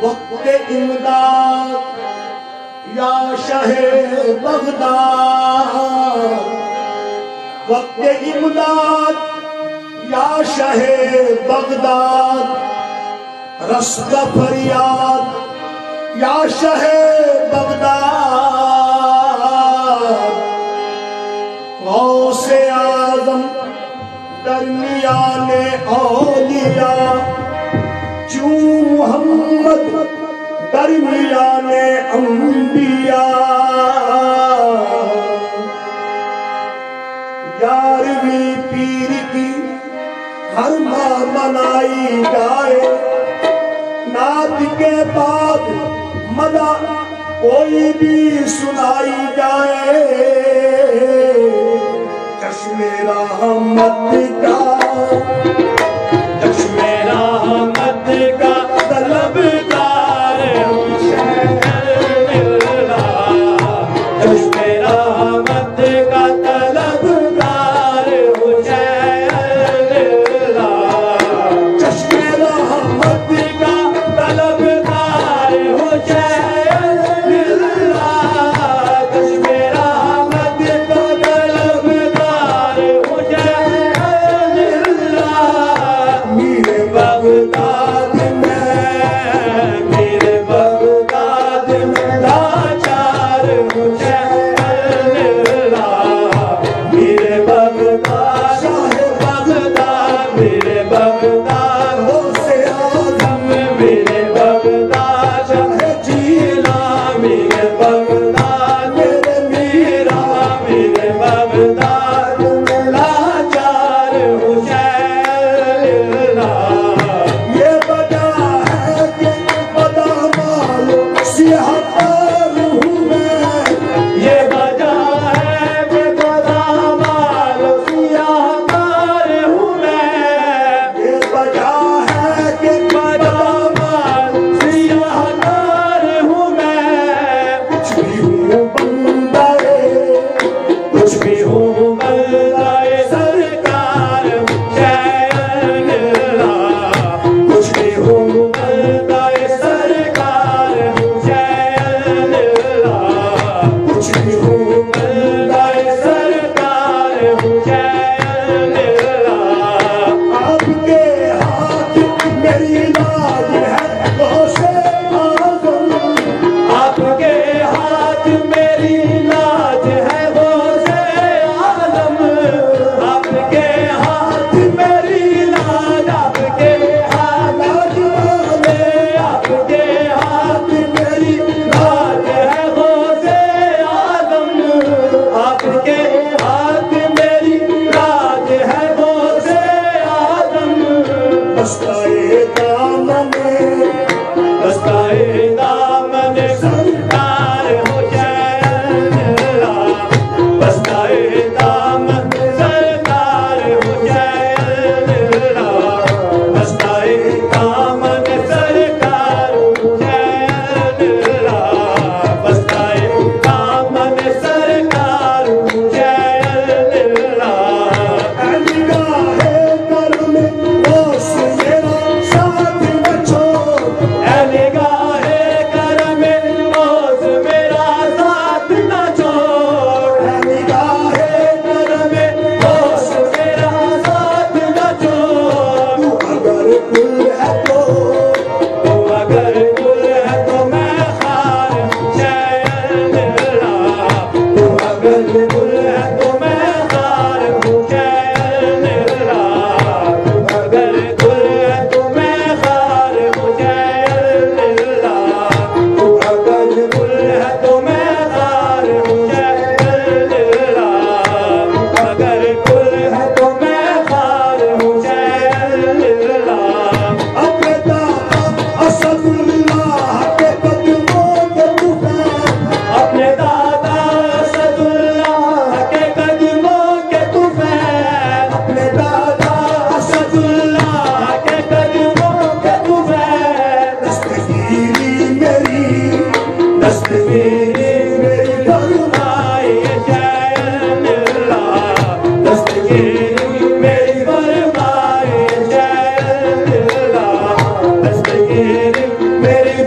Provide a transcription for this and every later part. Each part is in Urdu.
وقت امداد یا شہ بغداد، وقت امداد یا شہ بغداد، رست فریاد یا شہ بغداد، غوث اعظم درمیان اولیاء، چوں محمد درمیان انبیاء، یارویں پیر کی ہر ماہ منائی جائے، نعت کے بعد مدح کوئی بھی سنائی جائے، چشم رحمت کا طلبگار حسین اللہ، چشم رحمت کا طلبگار حسین اللہ، چشم رحمت کا طلبگار حسین اللہ، چشم رحمت کا طلبگار حسین اللہ، میر بغداد میری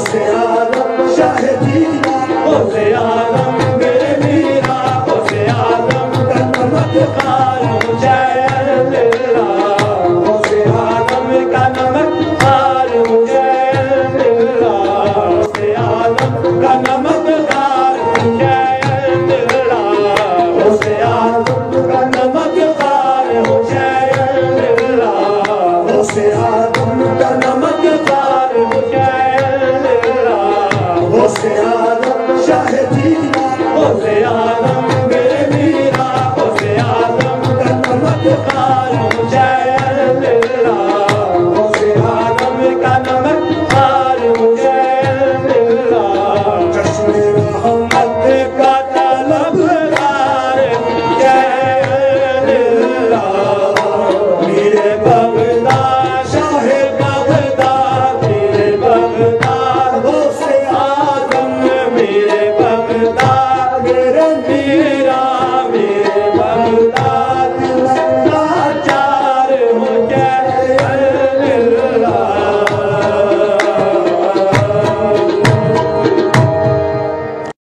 غوثِ عالم شاہ جینا غوثِ عالم میرے میرا غوثِ عالم کا نمک خوار مجھے اللہ غوثِ عالم کا نمک خوار مجھے اللہ غوثِ عالم کا نمک خوار مجھے اللہ غوثِ عالم کا نمک خوار مجھے اللہ غوثِ عالم کا نمک خوار مجھے اللہ غوثِ عالم